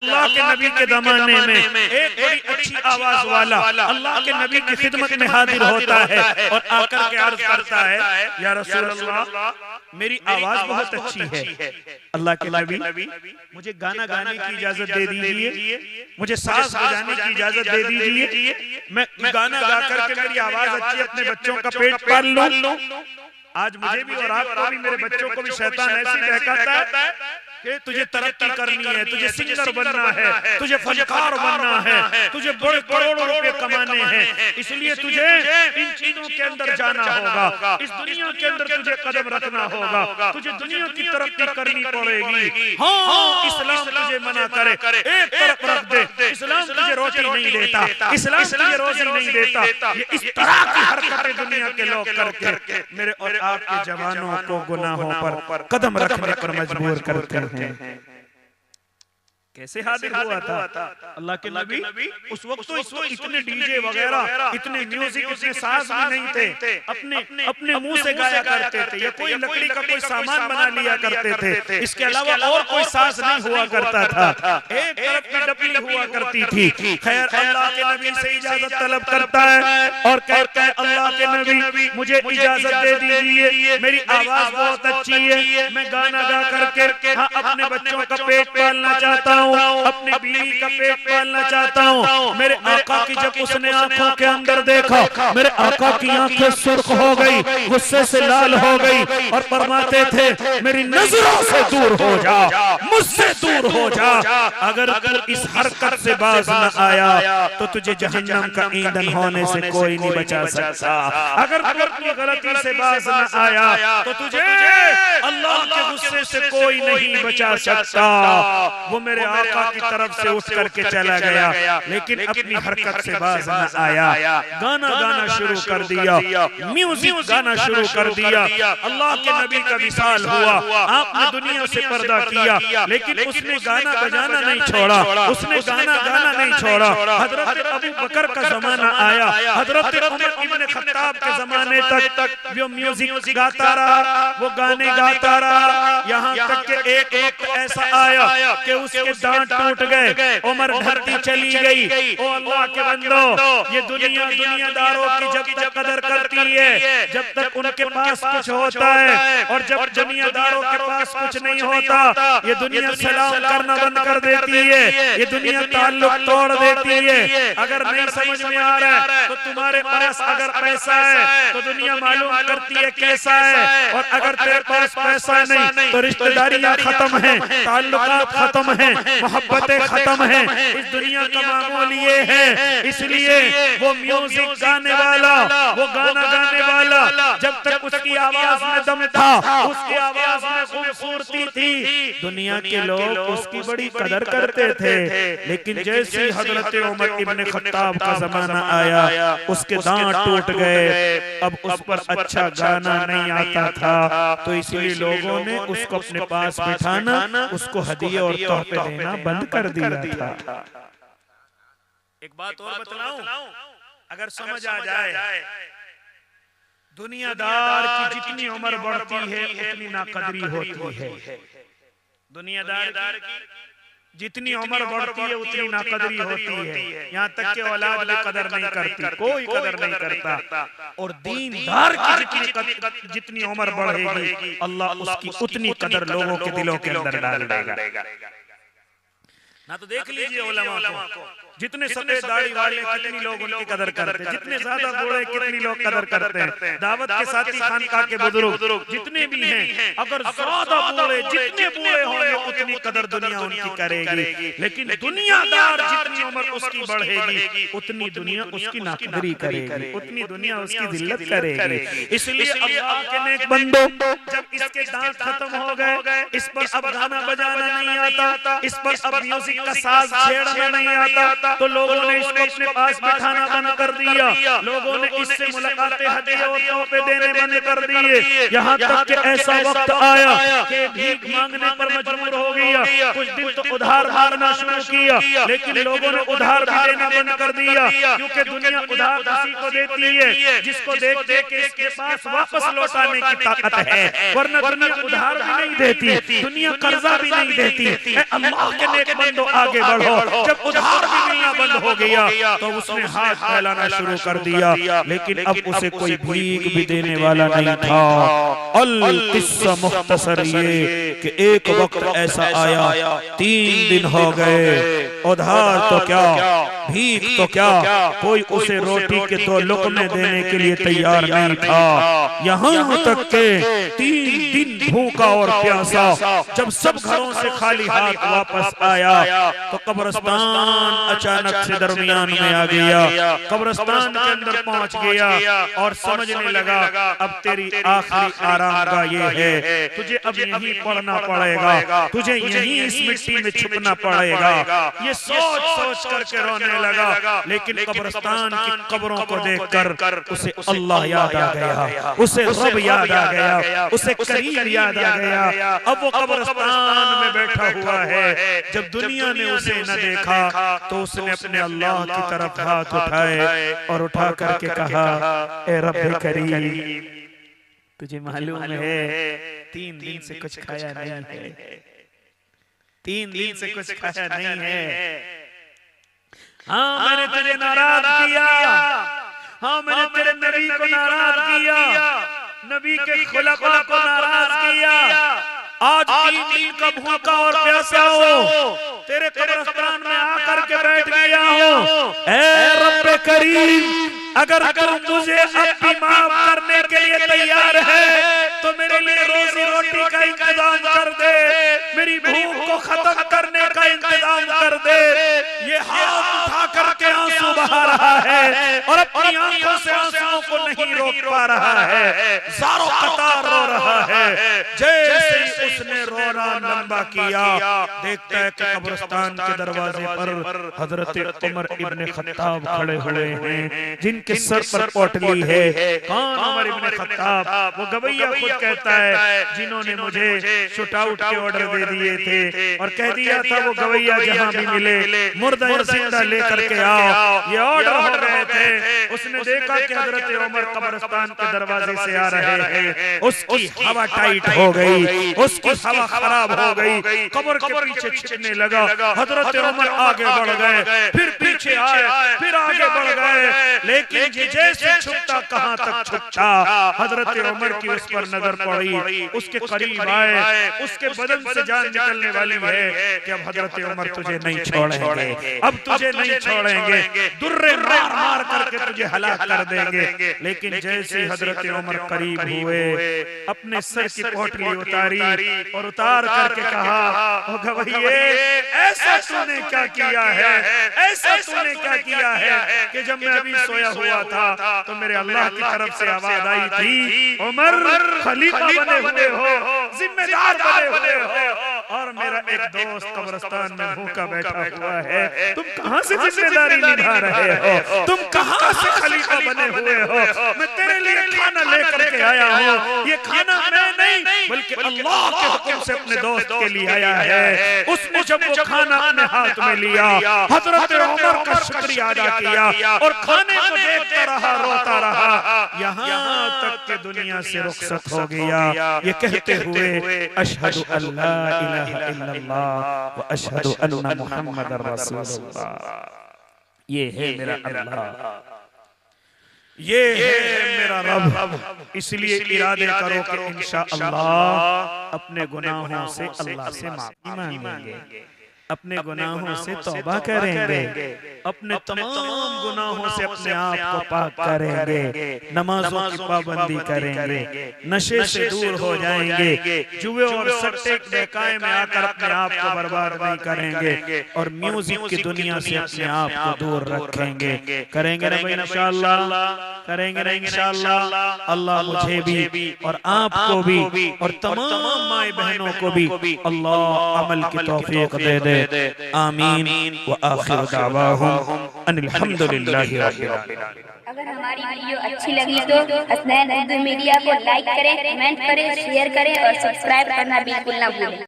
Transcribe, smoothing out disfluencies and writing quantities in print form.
اللہ کے نبی کے زمانے میں ایک بڑی اچھی آواز والا اللہ کے نبی کی خدمت میں حاضر ہوتا ہے اور آ کر کے عرض کرتا ہے یا رسول اللہ میری آواز بہت اچھی ہے، اللہ کے نبی مجھے گانا گانے کی اجازت دے دیجئے، مجھے ساز بجانے کی اجازت دے دیجئے، میں گانا گا کر کے میری آواز اچھی اپنے بچوں کا پیٹ پال لوں۔ آج مجھے بھی اور آپ کو بھی میرے بچوں کو بھی شیطان ایسی بہکاتا ہے کہ تجھے ترقی کرنی ہے، تجھے سنگر بننا ہے، تجھے فنکار بننا ہے، تجھے بڑے کروڑوں روپے کمانے ہیں، اس لیے تجھے ان چیزوں کے اندر جانا ہوگا، اس دنیا کے اندر تجھے قدم رکھنا ہوگا، تجھے دنیا کی ترقی کرنی پڑے گی۔ ہاں اسلام تجھے منع کرے ایک طرف رکھ دے، اسلام تجھے روٹی نہیں دیتا، اسلام تجھے روزی نہیں دیتا، یہ اس طرح کی حرکتیں دنیا کے لوگ کر کے میرے اور آپ کے جوانوں کو گناہوں پر قدم رکھنے پر مجبور کرتے ہیں۔ کیسے حاضر ہوا تھا اللہ کے نبی؟ اس وقت تو اتنے ڈی جے وغیرہ، اتنے میوزک، اتنے ساز بھی نہیں تھے، اپنے منہ سے گایا کرتے تھے یا کوئی لکڑی کا کوئی سامان بنا لیا کرتے تھے، اس کے علاوہ اور کوئی ساز نہیں ہوا کرتا تھا، ایک طرف کی ڈپلی ہوا کرتی تھی۔ خیر اللہ کے نبی سے اجازت طلب کرتا ہے اور کہتا ہے اللہ کے نبی مجھے اجازت دے دیجئے، میری آواز بہت اچھی ہے، میں گانا گا کر کے اپنے بچوں کا پیٹ پالنا چاہتا ہوں، اپنی بیوی کا پیٹ پالنا چاہتا ہوں۔ میرے آقا کی جب اس نے آنکھوں کے اندر دیکھا، میرے آقا کی آنکھیں سرخ ہو گئی، غصے سے لال ہو گئی اور فرماتے تھے میری نظروں سے دور ہو جا، مجھ سے دور ہو جا، اگر تو اس حرکت سے باز نہ آیا تو تجھے جہنم کا ایندھن ہونے سے کوئی نہیں بچا سکتا، اگر تو اپنی غلطی سے باز نہ آیا تو تجھے اللہ کے غصے سے کوئی نہیں بچا سکتا۔ وہ میرے آقا کی طرف سے اٹھ کر کے چلا گیا لیکن اپنی حرکت سے باز نہ آیا، گانا گانا شروع کر دیا، میوزک گانا شروع کر دیا۔ اللہ کے نبی کا وصال ہوا، آپ نے دنیا سے پردہ کیا لیکن اس نے گانا بجانا نہیں چھوڑا، اس نے گانا گانا نہیں چھوڑا۔ حضرت ابو بکر کا زمانہ آیا، حضرت عمر ابن خطاب کے زمانے تک وہ میوزک گاتا رہا، وہ گانے گاتا رہا، یہاں تک کہ ایک وقت ایسا آیا کہ اس کے دانت ٹوٹ گئے، عمر ڈھلتی چلی گئی۔ او اللہ کے بندو، یہ دنیا داروں کی جب تک قدر کرتی ہے جب تک ان کے پاس کچھ ہوتا ہے، اور جب دنیا داروں کے پاس کچھ نہیں ہوتا یہ دنیا سلام کرنا بند کر دیتی ہے، یہ دنیا تعلق توڑ دیتی ہے۔ اگر نہیں سمجھ میں آ رہا ہے تو تمہارے پاس اگر پیسہ ہے تو دنیا معلوم کرتی ہے کیسا ہے، اور اگر تیرے پاس پیسہ نہیں تو رشتہ داریاں ختم ہیں، تعلقات ختم ہیں، محبتیں ختم ہیں۔ اس دنیا کا معمول یہ ہے، اس لیے وہ میوزک گانے والا، وہ گانا گانے والا جب تک اس کی آواز میں دم تھا، اس کی آواز میں خوبصورتی تھی، دنیا کے لوگ اس کی بڑی قدر کرتے تھے، لیکن جیسی حضرت عمر ابن خطاب کا زمانہ آیا اس کے دانت ٹوٹ گئے، اب اس پر اچھا گانا نہیں آتا تھا، تو اس لیے لوگوں نے اس کو اپنے پاس بٹھانا، اس کو ہدیے اور تحفے دینا بند کر دیا تھا۔ ایک بات اور بتلاؤں اگر سمجھ آ جائے، دنیا دار کی جتنی عمر بڑھتی ہے اتنی ناقدری ہوتی ہے، دنیا دار کی جتنی عمر بڑھتی ہے اتنی ناقدری ہوتی ہے، یہاں تک کہ اولاد بھی قدر نہیں کرتی، کوئی قدر نہیں کرتا، اور دین دار کی جتنی عمر بڑھے گی اللہ اس کی اتنی قدر لوگوں کے دلوں کے اندر ڈال دے گا۔ نہ تو دیکھ لیجئے علماء کو، جتنے سفید داڑھی والے کتنی لوگ ان کی قدر کرتے ہیں، جتنے زیادہ بوڑھے کتنی لوگ قدر کرتے ہیں، دعوت کے ساتھی خانقاہ کے بزرگ جتنے بھی ہیں، اگر زیادہ بوڑھے جتنے بوڑھے ہوں گے اتنی قدر دنیا ان کی کرے گی، لیکن دنیا دار جتنی عمر اس کی بڑھے گی اتنی دنیا اس کی ناقدری کرے گی، اتنی دنیا اس کی ذلت کرے گی۔ اس لیے اللہ کے نیک بندو، جب اس کے دانت ختم ہو گئے، اس پر اب گانا بجانا نہیں آتا، اس پر اب میوزک کا ساز چھیڑنا نہیں آتا، تو لوگوں نے اس کو اپنے پاس بٹھانا بند کر دیا، لوگوں نے اس سے ملاقاتیں ہدیے اور تحفے دینے بند کر دیے، یہاں تک کہ ایسا وقت آیا کہ بھیک مانگنے پر مجبور ہو گیا، کچھ دن تو ادھار مانگنا شروع کیا، لیکن لوگوں نے ادھار بھی دینا بند کر دیا، کیونکہ دنیا ادھار اسی کو دیتی ہے جس کو دیکھتے کہ اس کے پاس واپس لوٹانے کی طاقت ہے، ورنہ دنیا ادھار بھی نہیں دیتی، دنیا قرضہ بھی نہیں دیتی۔ اے اللہ کے نیک بندو آگے بڑھو، جب ادھار بھی ملنا بند ہو گیا تو اس نے ہاتھ پھیلانا شروع کر دیا، لیکن اب اسے کوئی بھیک بھی دینے والا نہیں تھا۔ القصہ مختصر یہ کہ ایک وقت ایسا آیا، 3 دن ہو گئے، ادھار تو کیا بھیک تو کیا، کوئی اسے روٹی کے 2 لقمے دینے کے لیے تیار نہیں تھا، یہاں تک کہ 3 دن بھوکا اور پیاسا جب سب گھروں سے خالی ہاتھ واپس آیا تو قبرستان اچانک سے درمیان میں آ گیا، قبرستان کے اندر پہنچ گیا اور سمجھنے لگا اب تیری آخری آرام گاہ یہ ہے، تجھے اب یہیں پڑھنا پڑے گا، تجھے یہیں اس مٹی میں چھپنا پڑے گا، یہ سوچ سوچ کر کے رونے لگا، لیکن قبرستان کی قبروں کو دیکھ کر اسے اللہ یاد آ گیا، اسے رب یاد آ گیا، اسے کریم یاد آ گیا، اب وہ قبرستان میں بیٹھا ہوا ہے، جب دنیا نے اسے نہ دیکھا تو اس نے اپنے اللہ کی طرف ہاتھ اٹھائے اور اٹھا کر کے کہا اے رب کریم تجھے معلوم ہے 3 دن سے کچھ کھایا نہیں ہے، 3 دن سے کچھ کھایا نہیں ہے، ہاں میں نے تجھے ناراض کیا، ہاں میں نے تیرے نبی کو ناراض کیا، نبی کے خلفاء کو ناراض کیا، آج 3 دن کا بھوکا اور پیاسا ہو، تیرے قبرستان میں آ کر کے بیٹھ گیا ہوں، اے رب کریم اگر تو مجھے اب بھی معاف کرنے کے لیے تیار ہے تو میرے لیے روزی روٹی کا انتظام کر دے، میری بھوک کو ختم کرنے کا انتظام کر دے۔ یہ ہاتھ اٹھا کر کے آنسو بہا رہا ہے اور اپنی آنکھوں سے آنسوؤں کو نہیں روک پا رہا ہے، زاروں قطار رو رہا ہے۔ جیسے ہی اس نے رونا لمبا کیا، دیکھتا ہے کہ قبرستان کے دروازے پر حضرت عمر ابن خطاب کھڑے ہوئے ہیں، جن کے سر پر پوٹلی ہے۔ کون عمر ابن خطاب؟ وہ گویہ خود کہتا ہے جنہوں نے مجھے شوٹ آؤٹ کے آرڈر دے دیے تھے اور کہہ دیا تھا وہ گویہ جہاں بھی ملے مردہ یا زندہ لے کر کے آؤ، یہ آرڈر ہو گئے تھے۔ اس نے دیکھا کہ حضرت عمر قبرستان کے دروازے سے آ رہے ہیں، اس کی ہوا ٹائٹ ہو گئی، اس کی ہوا خراب ہو گئی، قبر کے پیچھے چھپنے لگا۔ حضرت عمر آگے بڑھ گئے، پھر پیچھے آئے، پھر آگے بڑھ گئے، لیکن جیسے چھپتا کہاں تک چھپتا، حضرت عمر کی اس پر نظر پڑی، اس کے قریب آئے، اس کے بدن سے جان نکلنے والی ہے کہ اب حضرت عمر تجھے نہیں چھوڑیں گے، اب تجھے نہیں چھوڑیں گے، درے مار مار کر کے تجھے ہلاک کر دیں گے۔ لیکن جیسے حضرت عمر قریب ہوئے، اپنے سر کی پوٹلی اتاری اور اتار کر کے کہا او گویے ایسا تو نے کیا کیا ہے، ایسا تو نے کیا کیا ہے کہ جب میں ابھی سویا ہوا تھا تو میرے اللہ کی طرف سے آواز آئی تھی عمر خلیفہ بنے ہوئے ہو، ذمہ دار بنے ہوئے ہو، اور میرا ایک دوست قبرستان میں بھوکا بیٹھا ہوا ہے، تم کہاں سے ذمہ داری نبھا رہے ہو، تم کہاں سے خلیفہ بنے ہوئے ہو، میں تیرے لیے کھانا لے کر کے آیا ہوں، یہ کھانا میں نہیں بلکہ اللہ کے حکم سے اپنے دوست کے لیے آیا ہے۔ اس نے جب وہ کھانا اپنے ہاتھ میں لیا، حضرت عمر کا شکریہ ادا کیا اور کھانے کو دیکھتا رہا، روتا رہا، یہاں تک کہ دنیا سے رخصت ہو گیا، یہ کہتے ہوئے اشہد ان لا الہ الا اللہ و اشہد ان محمد رسول اللہ۔ یہ ہے میرا اللہ، یہ ہے میرا رب، اس لیے ارادے کرو کہ انشاءاللہ اپنے گناہوں سے اللہ سے معافی مانگیں گے، اپنے گناہوں سے توبہ کریں گے، اپنے تمام گناہوں سے اپنے آپ کو پاک کریں گے، نمازوں کی پابندی کریں گے، نشے سے دور ہو جائیں گے، جوے اور سٹے بہکائے میں آ کر اپنے آپ کو برباد نہیں کریں گے، اور میوزک کی دنیا سے اپنے آپ کو دور رکھیں گے۔ کریں گے نا انشاءاللہ، کریں گے نا انشاءاللہ۔ اللہ مجھے بھی اور آپ کو بھی اور تمام مائیں بہنوں کو بھی اللہ عمل کی توفیق دے دے، آمین۔ وآخر دعواہم دعواہم ان الحمدللہ رب العالمین۔ اگر ہماری ویڈیو اچھی لگی تو حسنین اردو میڈیا کو لائک کریں، کمنٹ کریں، شیئر کریں اور سبسکرائب کرنا بالکل نہ بھولیں۔